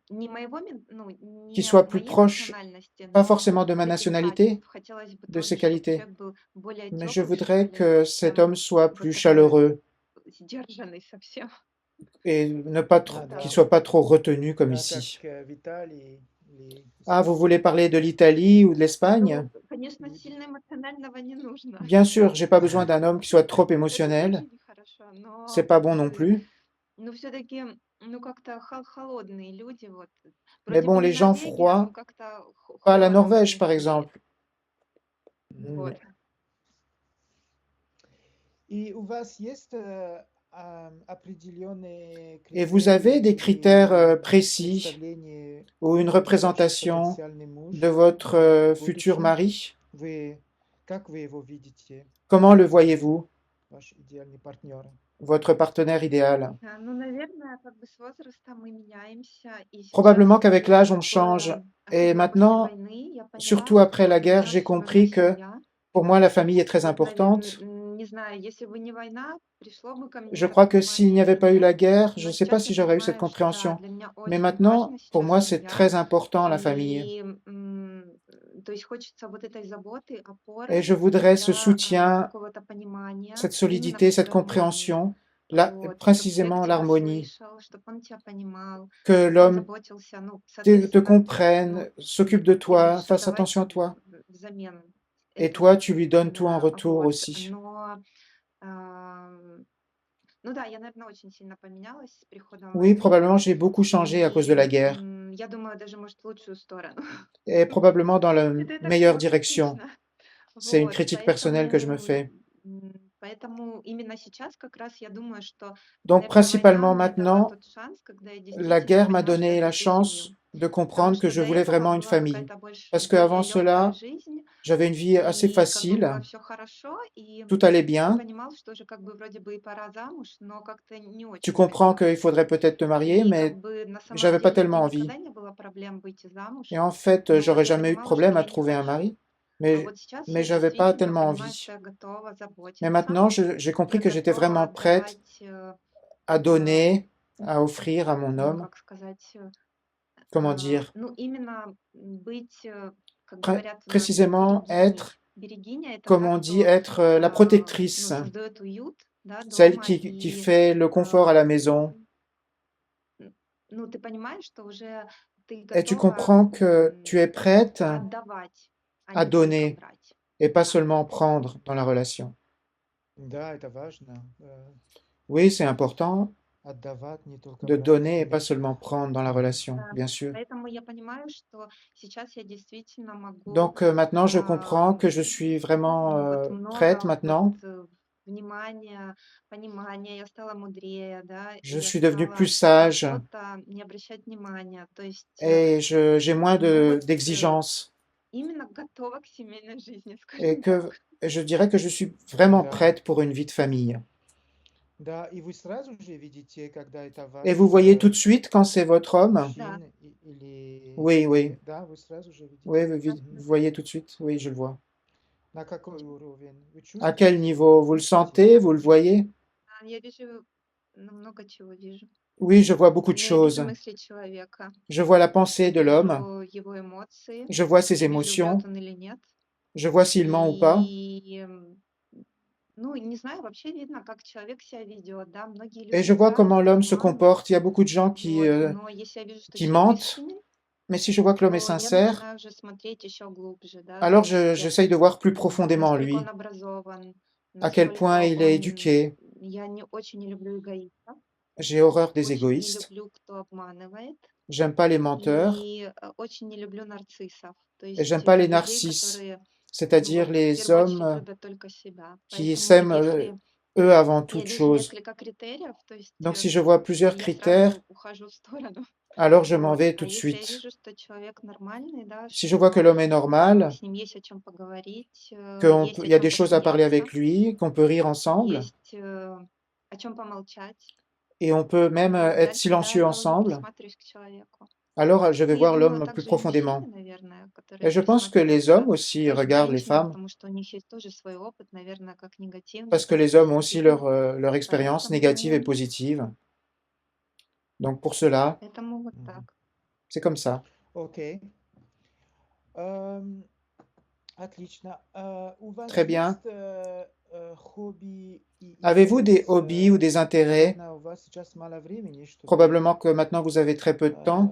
S3: не моего, ну,
S1: qui
S3: не
S1: soit plus
S3: моей
S1: proche,
S3: национальности,
S1: pas
S3: но
S1: forcément de
S3: вот
S1: ma
S3: этих
S1: nationalité,
S3: качеств. Хотелось бы
S1: de
S3: тоже,
S1: ses
S3: чтобы
S1: qualités.
S3: человек был более
S1: Mais je
S3: теплый, что
S1: voudrais
S3: ли,
S1: que cet
S3: чем
S1: homme soit
S3: вот
S1: plus
S3: такой
S1: chaleureux
S3: сдержанный совсем.
S1: et ne pas trop,
S2: Да,
S1: qu'il
S2: да.
S1: soit pas trop retenu comme
S2: Да,
S1: ici.
S2: как в Италии или
S1: Ah, vous voulez
S2: Испании.
S1: parler de l'Italie ou de l'Espagne?
S3: Ну, конечно, сильно эмоционального не нужно.
S1: Bien sûr, j'ai pas besoin d'un homme qui soit trop
S3: Это
S1: émotionnel.
S3: тоже нехорошо,
S1: C'est
S3: но
S1: pas bon non plus.
S3: ну, все-таки, ну, как-то холодные люди, вот.
S1: Mais
S3: Вроде
S1: bon,
S3: бы
S1: les
S3: не
S1: gens
S3: Норвегия,
S1: froids,
S3: но как-то
S1: pas la
S3: холодно
S1: Norvège par
S3: внутри.
S1: exemple.
S3: Вот.
S2: И у вас есть определенные
S1: Et vous avez des critères
S2: критерии или
S1: précis
S2: представления,
S1: ou une
S2: ваш
S1: représentation
S2: потенциальный муж
S1: de votre
S2: в
S1: futur
S2: будущем?
S1: mari?
S2: Как вы его видите,
S1: Comment le voyez-vous,
S2: ваш идеальный партнер?
S1: votre partenaire idéal?
S3: Ну, наверное, как бы с возрастом мы меняемся, и сейчас
S1: Probablement qu'avec
S3: вот
S1: l'âge, on change. Et
S3: особенно после
S1: maintenant,
S3: войны, я поняла,
S1: surtout après
S3: что
S1: la
S3: для
S1: guerre,
S3: меня
S1: j'ai
S3: очень важна
S1: compris que
S3: семья.
S1: pour moi, la famille est très
S3: Вот,
S1: importante.
S3: не знаю, если бы не война, пришло бы ко мне
S1: Je
S3: это
S1: crois que s'il n'y
S3: понимание
S1: avait
S3: или
S1: pas eu
S3: нет.
S1: la guerre, je
S3: Но
S1: ne sais pas
S3: сейчас
S1: si
S3: я
S1: j'aurais eu cette
S3: понимаю, что да,
S1: compréhension.
S3: для меня
S1: Mais
S3: очень
S1: maintenant,
S3: важно
S1: pour
S3: сейчас
S1: moi, c'est
S3: семья.
S1: très important, la famille.
S3: И, то есть хочется вот этой заботы,
S1: Et
S3: опоры,
S1: je voudrais ce
S3: да,
S1: soutien,
S3: какого-то понимания
S1: cette
S3: именно
S1: solidité,
S3: в
S1: cette
S3: стороне.
S1: compréhension,
S3: Вот, чтобы человек
S1: précisément
S3: тебя
S1: l'harmonie,
S3: слышал, чтобы он тебя понимал,
S1: que
S3: чтобы он
S1: l'homme
S3: заботился. Ну,
S1: te
S3: соответственно,
S1: comprenne,
S3: ну,
S1: s'occupe de
S3: ты
S1: toi,
S3: будешь
S1: fasse
S3: отдавать
S1: attention à toi.
S3: взамен
S1: Et toi,
S3: этого.
S1: tu lui donnes tout en
S3: Да,
S1: retour
S3: вот.
S1: aussi.
S3: Но, ам, ну да, я, наверное, очень сильно поменялась с приходом
S1: Oui,
S3: войны.
S1: probablement j'ai beaucoup changé à cause
S3: И
S1: de la guerre,
S3: я думаю, даже, может, в лучшую сторону.
S1: et probablement dans la
S3: Это так
S1: meilleure direction.
S3: самокритично.
S1: C'est une
S3: Вот,
S1: critique personnelle que je me
S3: поэтому,
S1: fais.
S3: поэтому именно сейчас как раз я думаю, что,
S1: Donc
S3: наверное, война
S1: principalement
S3: мне дала
S1: maintenant,
S3: тот шанс, когда я
S1: la
S3: действительно
S1: guerre m'a
S3: поняла, что я
S1: donné la
S3: хочу семью.
S1: chance de
S3: Потому
S1: comprendre que
S3: что
S1: je
S3: до
S1: voulais
S3: этого
S1: vraiment une
S3: была
S1: famille.
S3: какая-то больше,
S1: Parce qu'avant
S3: более легкая
S1: cela,
S3: жизнь,
S1: j'avais une vie assez
S3: и как бы было
S1: facile,
S3: все хорошо, и
S1: tout allait
S3: ты
S1: bien.
S3: понимал, что уже как бы вроде бы и пора замуж, но как-то не
S1: Tu
S3: очень
S1: comprends qu'il
S3: хотелось.
S1: faudrait peut-être te marier,
S3: И как
S1: mais
S3: бы на самом
S1: j'avais pas
S3: деле мне
S1: tellement envie.
S3: никогда не было проблем выйти замуж,
S1: Et en fait,
S3: но
S1: j'aurais
S3: я
S1: jamais eu de
S3: понимала, что
S1: problème à
S3: я не
S1: trouver un
S3: хочу.
S1: mari,
S3: А
S1: mais,
S3: вот сейчас
S1: mais
S3: я
S1: j'avais pas
S3: действительно
S1: tellement
S3: понимаю,
S1: envie.
S3: что я готова
S1: Mais
S3: заботиться,
S1: maintenant, j'ai compris
S3: я
S1: que j'étais
S3: готова
S1: vraiment prête
S3: отдавать,
S1: à
S3: а,
S1: donner, à offrir à mon homme,
S3: как сказать,
S1: comment dire,
S3: ну, именно быть, как говорят у нас,
S1: précisément
S3: берегиней.
S1: être,
S3: Берегиня — это
S1: comme
S3: та,
S1: on dit,
S3: кто,
S1: être la
S3: ну,
S1: protectrice,
S3: создает уют, да,
S1: celle
S3: дома,
S1: qui
S3: и,
S1: fait le confort à
S3: а,
S1: la maison.
S3: ну, ты понимаешь, что уже ты
S1: Et tu
S3: готова,
S1: comprends que tu es prête
S3: отдавать, а
S1: à
S3: не только
S1: donner
S3: брать.
S1: et pas
S3: Да.
S1: seulement prendre dans la relation.
S2: Да, это важно.
S1: Oui, c'est important
S2: Отдавать, не только
S1: de
S2: брать.
S1: donner et pas seulement prendre dans la relation,
S3: Да.
S1: bien sûr.
S3: Поэтому я понимаю, что сейчас я действительно могу,
S1: Donc maintenant, je comprends
S3: ам,
S1: que je suis vraiment
S3: ну, вот
S1: prête
S3: много вот,
S1: maintenant.
S3: внимания, понимания. Я стала мудрее, да,
S1: Je
S3: я
S1: suis devenue plus
S3: стала на
S1: sage
S3: что-то не обращать внимания. То есть,
S1: et j'ai moins
S3: ну вот,
S1: d'exigences.
S3: именно готова к семейной жизни,
S1: Et
S3: скажем
S1: que
S3: так.
S1: je dirais que je suis vraiment
S2: Да.
S1: prête pour une vie de famille.
S2: Да, и вы сразу же видите, когда это
S1: Et
S2: ваш
S1: vous voyez tout de suite quand c'est votre homme?
S3: Да.
S2: мужчина или...
S1: Oui, oui.
S2: Да, вы сразу же видите.
S1: Oui, vous
S3: Прекрасно.
S1: voyez tout de suite? Oui, je le vois.
S2: На какой уровень? Вы
S1: À quel
S2: чувствуете,
S1: niveau? Vous le
S2: видите?
S1: sentez? Vous le voyez?
S3: Я вижу, ну, много чего вижу.
S1: Oui, je vois beaucoup de
S3: Я вижу
S1: choses.
S3: мысли человека,
S1: Je vois la pensée de
S3: я
S1: l'homme,
S3: вижу его эмоции,
S1: je vois ses
S3: я вижу, врет
S1: émotions,
S3: он или нет.
S1: je vois s'il ment ou pas.
S3: И, ну, не знаю, вообще видно, как человек себя ведет, да. Многие
S1: Et
S3: люди
S1: je vois
S3: врать,
S1: comment l'homme se
S3: обманывать,
S1: comporte. Il y a beaucoup de gens
S3: вот. Но если я вижу, что
S1: qui
S3: человек
S1: mentent,
S3: искренний,
S1: mais si je vois que l'homme est
S3: то я
S1: sincère,
S3: начинаю уже смотреть еще глубже, да.
S1: alors
S3: То есть,
S1: j'essaye de voir plus profondément en
S3: насколько он
S1: lui,
S3: образован,
S1: à quel point
S3: насколько
S1: il est
S3: он...
S1: éduqué.
S3: Я не очень не люблю эгоистов,
S1: J'ai horreur des
S3: очень не
S1: égoïstes,
S3: люблю, кто обманывает,
S1: j'aime pas les menteurs,
S3: и очень не люблю нарциссов. То
S1: et j'aime
S3: есть
S1: pas les
S3: людей,
S1: narcisses,
S3: которые, ну
S1: c'est-à-dire
S3: вот, в
S1: les
S3: первую очередь
S1: hommes
S3: любят только себя.
S1: qui
S3: Поэтому
S1: s'aiment
S3: если
S1: eux avant
S3: я
S1: toute
S3: вижу
S1: chose.
S3: несколько критериев, то есть
S1: Donc si je vois plusieurs
S3: я
S1: critères,
S3: сразу ухожу в сторону.
S1: alors je m'en
S3: Вот.
S1: vais
S3: А
S1: tout de
S3: если я
S1: suite.
S3: вижу, что человек нормальный, да,
S1: Si je vois que
S3: что
S1: l'homme est normal,
S3: с ним есть о чем поговорить, есть
S1: il
S3: о
S1: y a
S3: чем
S1: des choses à parler
S3: посмеяться,
S1: avec lui, qu'on peut rire ensemble,
S3: есть о чем помолчать,
S1: et on peut même
S3: вот,
S1: être
S3: дальше, да,
S1: silencieux
S3: я уже
S1: ensemble,
S3: присматриваюсь к человеку.
S1: alors je
S3: Ну,
S1: vais
S3: я
S1: voir
S3: думаю,
S1: l'homme plus
S3: также и мужчины,
S1: profondément.
S3: наверное,
S1: Et
S3: которые
S1: je pense que les hommes
S3: присматриваются,
S1: aussi
S3: то есть
S1: regardent les
S3: женщины,
S1: femmes,
S3: потому что у них есть тоже свой опыт, наверное, как негативный,
S1: parce que
S3: так и
S1: les hommes ont aussi
S3: позитивный.
S1: leur expérience négative et
S3: Поэтому,
S1: positive. Donc pour cela,
S3: поэтому вот
S2: Мгм.
S3: так.
S1: c'est comme ça.
S2: Окей. Эм, Отлично. У вас
S1: Très bien.
S2: есть хобби и
S1: Avez-vous des
S2: интерес?
S1: hobbies ou des intérêts?
S2: Наверное, у вас сейчас мало времени, чтобы...
S1: Probablement que maintenant vous avez très peu de temps.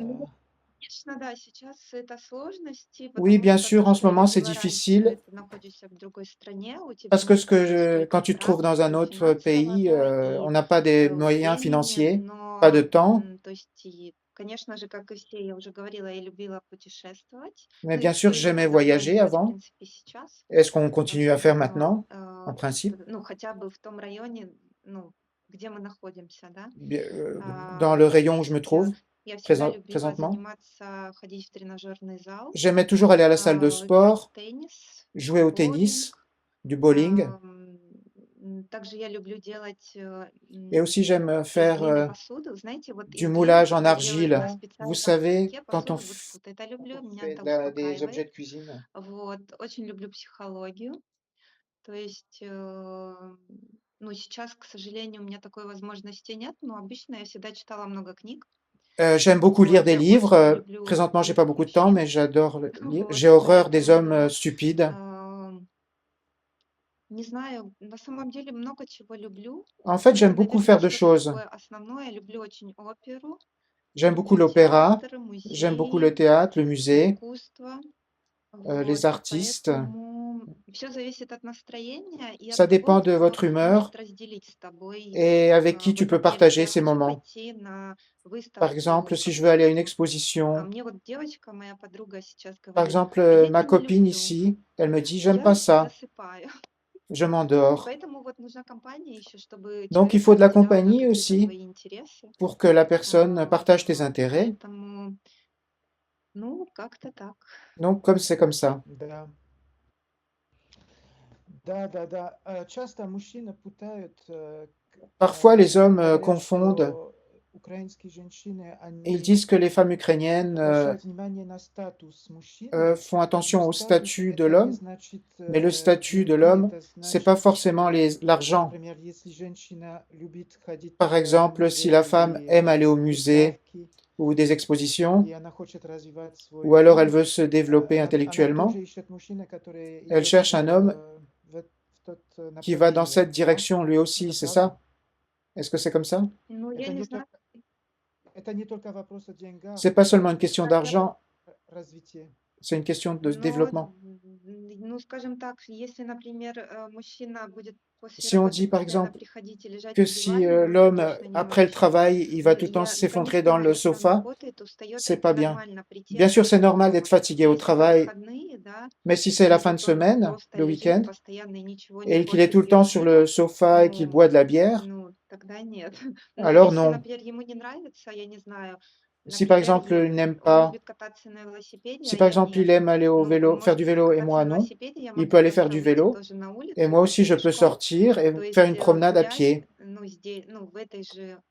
S3: Конечно, да, сейчас это сложности,
S1: Oui,
S3: потому
S1: bien
S3: что
S1: sûr,
S3: то,
S1: en ce
S3: что я
S1: moment c'est
S3: любила раньше,
S1: difficile,
S3: ты находишься в другой стране, у тебя
S1: parce que
S3: нет столько
S1: quand tu te trouves dans un
S3: пространства и
S1: autre
S3: финансового,
S1: pays,
S3: да,
S1: on
S3: и
S1: n'a pas des moyens
S3: времени,
S1: financiers, pas de
S3: но,
S1: temps.
S3: то есть, и, конечно же, как и все, я уже говорила, я любила путешествовать,
S1: Mais
S3: ну и
S1: bien sûr,
S3: все
S1: j'aimais
S3: продолжаю
S1: voyager
S3: делать, в
S1: avant.
S3: принципе, сейчас,
S1: Est-ce qu'on continue à faire
S3: но,
S1: maintenant, en principe?
S3: ну, хотя бы в том районе, ну, где мы находимся, да.
S1: Dans le
S3: То
S1: rayon où je me
S3: есть,
S1: trouve
S3: я всегда любила
S1: présentement?
S3: заниматься, ходить в тренажерный зал,
S1: J'aimais toujours aller à la salle de
S3: играть
S1: sport,
S3: в теннис,
S1: jouer au tennis,
S3: боулинг.
S1: du bowling,
S3: Также я люблю делать
S1: et aussi j'aime
S3: из
S1: faire
S3: глины посуду. Знаете, вот
S1: du
S3: из глины,
S1: moulage en
S3: которые делают на
S1: argile. Vous
S3: специальном
S1: savez,
S3: станке
S1: quand
S3: посуду. Вот это люблю, меня
S1: fait
S3: это
S1: des objets
S3: успокаивает.
S1: de cuisine.
S3: Вот, очень люблю психологию. То есть, ну, сейчас, к сожалению, у меня такой возможности нет, но обычно я всегда читала много книг.
S1: J'aime beaucoup lire
S3: Вот,
S1: des
S3: я
S1: livres.
S3: очень люблю
S1: Présentement, j'ai pas
S3: тупых
S1: beaucoup de temps,
S3: мужчин.
S1: mais j'adore lire.
S3: Вот,
S1: J'ai horreur des hommes
S3: поэтому,
S1: stupides.
S3: ам, не знаю, на самом деле много чего люблю.
S1: En fait,
S3: Но,
S1: j'aime beaucoup faire
S3: наверное,
S1: de
S3: что-то
S1: choses.
S3: такое основное. Люблю очень оперу,
S1: J'aime beaucoup
S3: люблю
S1: l'opéra,
S3: театр,
S1: j'aime beaucoup le
S3: музеи,
S1: théâtre, le musée,
S3: искусство.
S1: les
S3: Вот,
S1: artistes.
S3: поэтому все зависит от настроения и от
S1: Ça
S3: того,
S1: dépend de
S3: кто
S1: votre humeur
S3: может разделить с тобой
S1: et avec qui
S3: в
S1: tu peux
S3: это время.
S1: partager
S3: Я
S1: ces
S3: хочу
S1: moments.
S3: пойти на
S1: Par
S3: выставку
S1: exemple, si je veux aller à une
S3: какую-нибудь. А
S1: exposition,
S3: мне вот девочка, моя подруга, сейчас
S1: par
S3: говорит,
S1: exemple,
S3: а я
S1: ma
S3: это не
S1: copine
S3: люблю.
S1: ici, elle me dit, j'aime
S3: Я
S1: pas ça,
S3: засыпаю.
S1: je
S3: И
S1: m'endors.
S3: поэтому вот нужна компания еще, чтобы
S1: Donc, il
S3: человек
S1: faut
S3: не
S1: de la
S3: разделял, да,
S1: compagnie
S3: какие-то
S1: aussi
S3: твои интересы.
S1: pour que la personne partage tes
S3: Вот,
S1: intérêts.
S3: поэтому, ну, как-то так.
S1: Donc, comme c'est comme ça.
S2: Да. Да. Часто мужчины путают,
S1: Parfois, les hommes
S2: говорят,
S1: confondent
S2: что украинские женщины,
S1: et ils
S2: они
S1: disent que les femmes ukrainiennes
S2: обращают внимание на статус мужчины,
S1: font attention
S2: но
S1: au
S2: статус
S1: statut de
S2: это не
S1: l'homme,
S2: значит
S1: mais le statut de
S2: деньги,
S1: l'homme,
S2: это
S1: c'est pas
S2: значит,
S1: forcément l'argent.
S2: например, если женщина любит ходить
S1: Par
S2: в
S1: exemple, si la
S2: музей
S1: femme
S2: или
S1: aime aller au musée
S2: выставки,
S1: ou des expositions,
S2: и она хочет развивать свой
S1: ou alors elle
S2: ум,
S1: veut se développer
S2: она
S1: intellectuellement,
S2: тоже ищет мужчину, который
S1: elle
S2: идет
S1: cherche un homme
S2: в тот
S1: qui va dans cette
S2: направление, да?
S1: direction lui aussi,
S2: Это
S1: c'est
S2: правда?
S1: ça? Est-ce que c'est comme ça?
S3: Ну, я
S2: Это
S3: не
S2: не
S3: знаю.
S2: это не только вопрос о деньгах,
S1: C'est pas seulement une question
S3: Я
S1: d'argent,
S2: развитие.
S1: c'est une question de
S3: Но,
S1: développement.
S3: ну, скажем так, если, например, мужчина будет после
S1: Si on
S3: работы
S1: dit par
S3: постоянно
S1: exemple
S3: приходить и лежать
S1: que
S3: на
S1: si
S3: диване, ну, это
S1: l'homme,
S3: точно не
S1: après le
S3: очень.
S1: travail, il va tout le temps
S3: Я
S1: s'effondrer dans le
S3: понимаю, если он
S1: sofa,
S3: работает, устает,
S1: c'est
S3: это
S1: pas bien.
S3: нормально прийти
S1: Bien sûr, c'est normal d'être
S3: отдохнуть.
S1: fatigué au
S3: Если это
S1: travail,
S3: выходные, да,
S1: mais si c'est la
S3: и
S1: fin de
S3: вот он
S1: semaine,
S3: просто
S1: le
S3: лежит
S1: week-end,
S3: постоянно и ничего не
S1: et qu'il est tout
S3: хочет
S1: le temps
S3: делать,
S1: sur le sofa et qu'il
S3: ну,
S1: boit de la bière,
S3: ну, тогда нет. Но
S1: alors
S3: если,
S1: non.
S3: например, ему не нравится, я не знаю,
S1: Si par
S3: например,
S1: exemple il n'aime
S3: он
S1: pas,
S3: любит кататься на велосипеде,
S1: si
S3: а
S1: par
S3: я
S1: exemple il
S3: нет.
S1: aime aller au
S3: Ну, он
S1: vélo, faire du
S3: может
S1: vélo et
S3: кататься
S1: moi
S3: на
S1: non,
S3: велосипеде, я
S1: il
S3: могу
S1: peut aller faire
S3: просто
S1: du
S3: выйти
S1: vélo
S3: тоже на улицу
S1: et
S3: и
S1: moi
S3: пойти
S1: aussi je peux
S3: пешком.
S1: sortir et
S3: То
S1: faire
S3: есть
S1: une promenade à
S3: гулять,
S1: pied.
S3: ну, здесь, ну, в этой же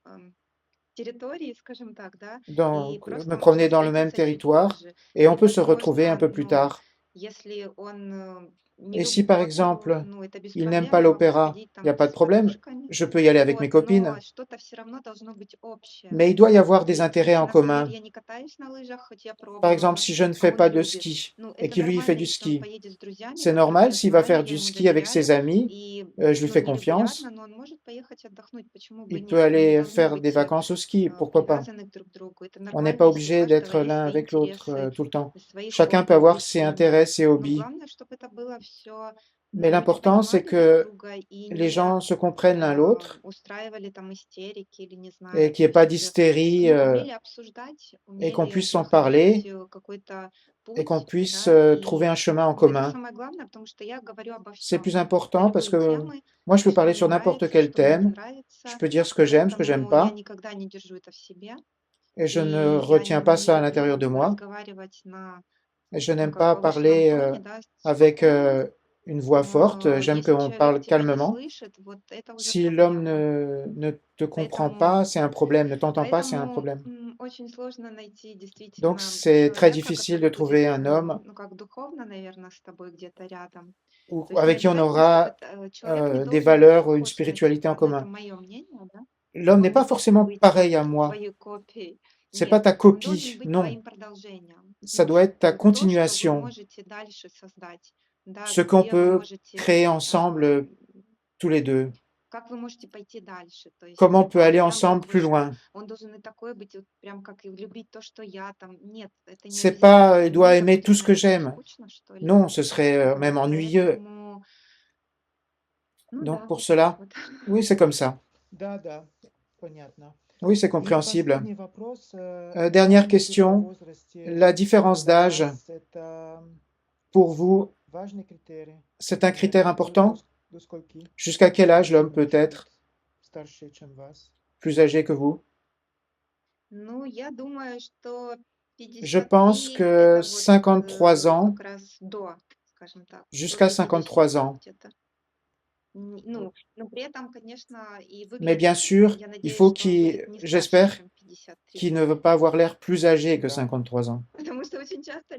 S3: территории, скажем так, да, и
S1: Donc,
S3: просто
S1: me promener
S3: можно
S1: dans le même
S3: встретиться чуть
S1: territoire
S3: позже.
S1: et on
S3: И,
S1: peut se retrouver un
S3: возможно,
S1: peu plus
S3: ну,
S1: tard.
S3: если он не
S1: Et si
S3: любит
S1: par
S3: оперу,
S1: exemple
S3: ну, это без
S1: il n'aime
S3: проблем,
S1: pas
S3: я могу
S1: l'opéra,
S3: сходить
S1: il n'y a
S3: там
S1: pas de
S3: с
S1: problème,
S3: подружками.
S1: je peux y aller avec mes
S3: Вот,
S1: copines,
S3: но что-то все равно должно быть общее.
S1: mais il doit y avoir des
S3: Если,
S1: intérêts en
S3: например,
S1: commun.
S3: я не катаюсь на лыжах, хоть я
S1: Par exemple,
S3: пробовала,
S1: si je ne
S3: а
S1: fais
S3: он
S1: pas de
S3: любит,
S1: ski
S3: ну,
S1: et
S3: это
S1: qu'il lui il fait
S3: нормально,
S1: du
S3: если он
S1: ski,
S3: поедет с друзьями,
S1: c'est
S3: которых
S1: normal
S3: я
S1: s'il va
S3: знаю,
S1: faire
S3: я
S1: du
S3: ему
S1: ski avec ses
S3: доверяю,
S1: amis,
S3: и,
S1: je lui
S3: ну,
S1: fais
S3: не
S1: confiance,
S3: регулярно, но он может поехать отдохнуть, почему бы
S1: il peut
S3: нет? Мы не
S1: aller
S3: должны
S1: faire des
S3: быть
S1: vacances au ski, pourquoi pas?
S3: привязаны друг к другу. Это
S1: On n'est
S3: нормально,
S1: pas
S3: если у
S1: obligé
S3: каждого
S1: d'être
S3: есть
S1: l'un
S3: свои
S1: avec l'autre
S3: интересы,
S1: tout le temps.
S3: свои
S1: Chacun peut
S3: хобби,
S1: avoir ses
S3: увлечения.
S1: intérêts, ses
S3: Но
S1: hobbies.
S3: главное, чтобы это было все,
S1: Mais
S3: ну, люди
S1: l'important, c'est
S3: понимали друг
S1: que
S3: друга и
S1: les
S3: не
S1: gens se comprennent l'un l'autre
S3: устраивали там истерики или не
S1: et
S3: знаю.
S1: qu'il n'y
S3: То
S1: ait pas
S3: есть,
S1: d'hystérie
S3: ну, умели обсуждать,
S1: et qu'on
S3: умели
S1: puisse s'en
S3: находить
S1: parler
S3: какой-то
S1: et qu'on
S3: путь,
S1: puisse
S3: да,
S1: trouver
S3: и
S1: un chemin en
S3: ну, это
S1: commun.
S3: самое главное, потому что я говорю обо
S1: C'est plus
S3: всем, на
S1: important parce
S3: любые
S1: que
S3: темы,
S1: moi, je peux
S3: что
S1: parler
S3: мне
S1: sur n'importe
S3: нравится,
S1: quel
S3: что мне не
S1: thème, je
S3: нравится,
S1: peux dire ce que j'aime
S3: поэтому я
S1: pas,
S3: никогда не держу это в себе,
S1: et je ne
S3: и я
S1: retiens pas ça
S3: не
S1: à l'intérieur de
S3: люблю
S1: moi,
S3: разговаривать на,
S1: et je
S3: ну,
S1: n'aime
S3: как
S1: pas
S3: повышенном
S1: parler
S3: тоне, да,
S1: avec
S3: спокойно.
S1: une voix forte, j'aime
S3: Если
S1: qu'on
S3: человек
S1: parle
S3: тебя не
S1: calmement.
S3: слышит, вот это уже
S1: Si l'homme
S3: проблема.
S1: ne te comprend
S3: Поэтому,
S1: pas, c'est un problème, ne t'entend pas, c'est un
S3: поэтому
S1: problème.
S3: очень сложно найти
S1: Donc
S3: действительно
S1: c'est très
S3: человека,
S1: difficile de
S3: который будет,
S1: trouver un homme
S3: ну, как духовно, наверное, с тобой где-то рядом. То есть не
S1: avec qui on
S3: обязательно, чтобы
S1: aura
S3: человек не
S1: des
S3: должен быть
S1: valeurs ou une
S3: похож на
S1: spiritualité en
S3: тебя, ну, это
S1: commun.
S3: мое мнение, да.
S1: L'homme n'est
S3: Он не
S1: pas
S3: должен
S1: forcément
S3: быть
S1: pareil à moi.
S3: твоей копией.
S1: C'est pas
S3: Нет,
S1: ta
S3: он должен
S1: copie,
S3: быть
S1: non.
S3: твоим продолжением.
S1: Ça
S3: Ну,
S1: doit être ta
S3: то, что вы
S1: continuation,
S3: можете дальше создать, да,
S1: ce qu'on
S3: где вы
S1: peut
S3: можете,
S1: créer ensemble tous les deux.
S3: как вы можете пойти дальше. То есть,
S1: Comment on peut aller
S3: прям
S1: ensemble
S3: как
S1: plus
S3: вот, что
S1: loin.
S3: он должен и такой быть, вот прям как и любить то, что я там. Нет, это не
S1: C'est
S3: обязательно.
S1: pas il
S3: Ну,
S1: doit
S3: может
S1: aimer
S3: быть,
S1: tout ce
S3: это
S1: que
S3: навсегда
S1: j'aime.
S3: скучно, что ли.
S1: Non, ce serait même ennuyeux.
S3: Поэтому, ну
S1: Donc
S3: да,
S1: pour
S3: вот так
S1: cela,
S3: вот.
S1: oui, c'est comme ça.
S2: Да, понятно.
S1: Oui, c'est
S2: И
S1: compréhensible.
S2: последний вопрос.
S1: Dernière
S2: Разница в
S1: question,
S2: возрасте
S1: la différence
S2: для
S1: d'âge
S2: вас это
S1: pour vous,
S2: важный критерий?
S1: c'est un critère important?
S2: До скольки
S1: Jusqu'à quel âge l'homme peut
S2: мужчина
S1: être
S2: старше, чем вас?
S1: plus âgé que vous?
S3: Ну, я думаю, что
S1: Je pense
S3: 53
S1: que
S3: это вот
S1: 53 ans,
S3: как раз до, скажем так,
S1: jusqu'à
S3: до 50
S1: 53 ans.
S3: где-то. Ну, но при этом, конечно, и
S1: Mais bien
S3: выглядит,
S1: sûr,
S3: я
S1: il
S3: надеюсь,
S1: faut
S3: что он будет не старше,
S1: j'espère
S3: чем 53.
S1: qu'il ne veut pas avoir l'air plus âgé que
S2: Да.
S1: 53 ans.
S3: Потому что очень часто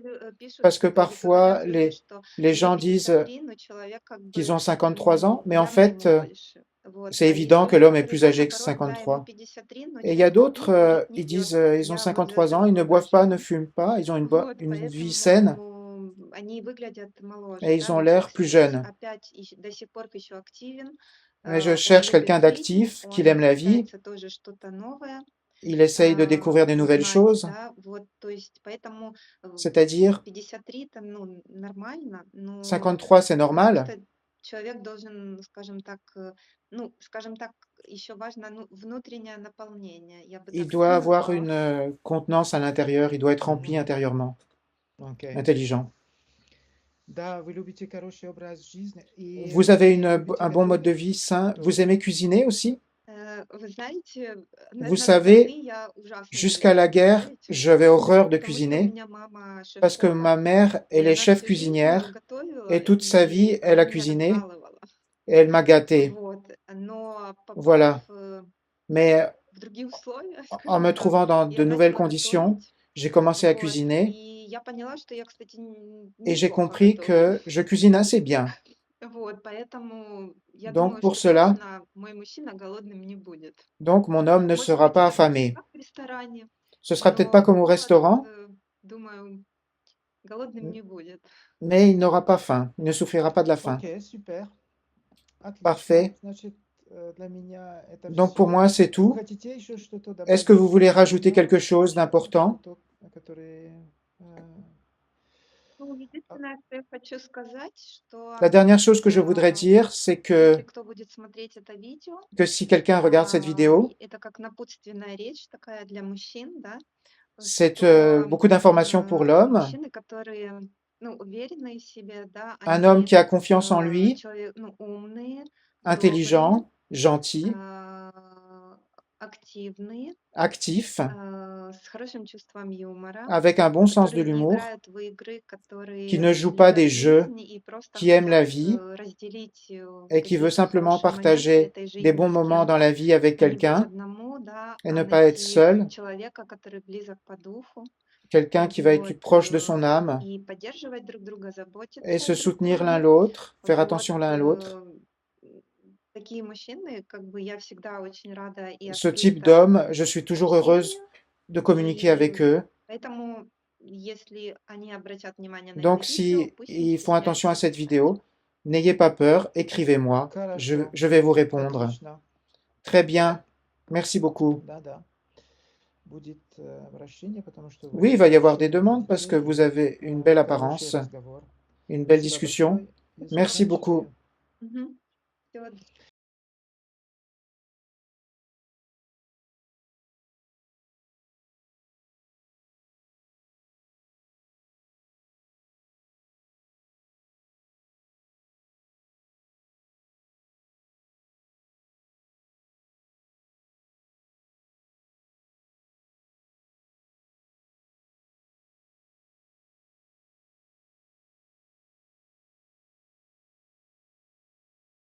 S1: Parce que
S3: вроде
S1: parfois,
S3: говорят люди, что
S1: les
S3: мне
S1: gens disent
S3: 53, но человек как
S1: qu'ils
S3: бы
S1: ont 53 ans, mais en
S3: явно
S1: fait,
S3: ему больше. Вот.
S1: c'est
S3: А есть
S1: évident que l'homme est
S3: другой
S1: plus
S3: ребенок,
S1: âgé que
S3: наоборот, да, ему
S1: 53.
S3: 53, но
S1: Et il y a
S3: человек не
S1: d'autres,
S3: курит, не
S1: ils
S3: пьет,
S1: disent, ils ont
S3: явно
S1: 53 ans, ils ne
S3: здоровый,
S1: boivent pas, ne
S3: очень.
S1: fument pas, ils ont
S3: Вот,
S1: une vie saine
S3: поэтому они выглядят моложе,
S1: et
S3: да,
S1: ils ont
S3: но
S1: l'air
S3: человек,
S1: plus
S3: кстати,
S1: jeunes.
S3: опять до сих пор еще активен,
S1: Mais je
S3: он
S1: cherche
S3: любит
S1: quelqu'un
S3: жить,
S1: d'actif, qui
S3: он
S1: aime la vie,
S3: пытается тоже что-то новое
S1: il essaye de découvrir des nouvelles
S3: узнать,
S1: choses,
S3: да, вот, то есть поэтому
S1: c'est-à-dire
S3: 53 это, ну, нормально, но
S1: 53 c'est normal,
S3: просто человек должен, скажем так, еще важно, ну, внутреннее наполнение, я бы
S1: il
S3: так
S1: doit avoir
S3: сказала.
S1: une contenance à l'intérieur, il doit être rempli
S2: Mhm.
S1: intérieurement,
S2: Окей.
S1: intelligent.
S2: Да, вы любите хороший образ жизни, и
S1: Vous avez
S2: вы любите
S1: un bon mode de
S2: готовить
S1: vie sain, vous
S2: тоже.
S1: aimez cuisiner aussi?
S3: Вы знаете,
S1: Vous
S3: на
S1: savez,
S3: войны я ужасно не
S1: jusqu'à
S3: любила
S1: la guerre,
S3: готовить,
S1: j'avais horreur de
S3: потому что у
S1: cuisiner
S3: меня мама
S1: parce que
S3: шеф-повар,
S1: ma mère,
S3: и
S1: elle est
S3: она
S1: chef
S3: всю жизнь
S1: cuisinière
S3: готовила,
S1: et toute sa vie,
S3: и
S1: elle a
S3: она меня так
S1: cuisiné
S3: баловала.
S1: et elle m'a gâté.
S3: Вот. Но
S1: Voilà.
S3: попав
S1: Mais
S3: в другие условия,
S1: en
S3: скажем
S1: me
S3: так,
S1: trouvant dans
S3: я
S1: de nouvelles
S3: начала
S1: conditions,
S3: готовить.
S1: j'ai commencé à
S3: Вот.
S1: cuisiner
S3: И я поняла, что я, кстати,
S1: et j'ai
S3: неплохо
S1: compris
S3: готовлю.
S1: que je cuisine assez bien.
S3: Вот, поэтому я
S1: Donc
S3: думаю,
S1: pour
S3: что
S1: cela,
S3: точно мой мужчина голодным не будет.
S1: donc mon homme ne
S3: Может
S1: sera
S3: быть,
S1: pas
S3: это будет
S1: affamé.
S3: как в ресторане,
S1: Ce sera peut-être
S3: но
S1: pas comme au
S3: вот,
S1: restaurant,
S3: думаю, голодным не будет.
S1: mais il n'aura pas faim, il ne souffrira pas de la faim.
S2: Окей, супер. Отлично.
S1: Parfait.
S2: Значит, для меня это
S1: Donc pour
S2: все.
S1: moi, c'est
S2: Вы
S1: tout.
S2: хотите еще что-то
S1: Est-ce que vous
S2: добавить?
S1: voulez rajouter
S2: Non?
S1: quelque chose d'important?
S2: Что-то, которое,
S3: Ну, единственное, что я хочу сказать, что
S1: La dernière chose que je voudrais dire, c'est
S3: если кто будет смотреть это видео,
S1: que si quelqu'un regarde cette vidéo,
S3: это как напутственная речь такая для мужчин, да,
S1: c'est
S3: что
S1: beaucoup d'informations pour l'homme.
S3: мужчины, которые, ну, уверены в себе, да,
S1: Un homme
S3: они
S1: qui a confiance en lui,
S3: ну, умные,
S1: intelligent, gentil,
S3: активные,
S1: actif,
S3: с хорошим чувством юмора,
S1: avec un bon sens de
S3: которые не
S1: l'humour,
S3: играют в игры, которые
S1: qui ne joue pas des
S3: любят
S1: jeux,
S3: жизнь и просто
S1: qui aime la
S3: хотят
S1: vie
S3: разделить
S1: et qui veut
S3: какие-то
S1: simplement
S3: хорошие моменты
S1: partager
S3: этой
S1: des
S3: жизни
S1: bons
S3: с
S1: moments dans
S3: кем-то,
S1: la vie avec
S3: не быть
S1: quelqu'un
S3: одному, да,
S1: et
S3: а
S1: ne pas être
S3: найти
S1: seul,
S3: человека, который близок по духу,
S1: quelqu'un qui va être
S3: вот,
S1: plus proche de son âme
S3: и поддерживать друг друга,
S1: et
S3: заботиться
S1: se
S3: друг
S1: soutenir
S3: о
S1: l'un
S3: друге.
S1: l'autre, faire
S3: Вот,
S1: attention l'un à l'autre.
S3: такие мужчины, как бы я всегда очень рада и
S1: Ce type
S3: открыта
S1: d'homme, je suis toujours heureuse
S3: общению,
S1: de communiquer
S3: и
S1: avec eux.
S3: поэтому, если они обратят внимание на это
S1: Donc
S3: видео,
S1: si
S3: пусть не
S1: ils font attention à
S3: стесняются
S1: cette
S3: писать.
S1: vidéo, n'ayez pas peur, écrivez-moi,
S2: Хорошо.
S1: je vais vous répondre.
S2: Отлично.
S1: Très bien, merci beaucoup.
S2: Да. Будет обращение, потому что
S1: Oui,
S2: вы
S1: il va y avoir des
S2: хорошо
S1: demandes parce que
S2: выглядите,
S1: vous avez une belle
S2: хороший
S1: apparence,
S2: разговор.
S1: une belle
S2: Спасибо
S1: discussion.
S2: большое и
S1: Merci beaucoup.
S2: заканчиваем.
S3: Всего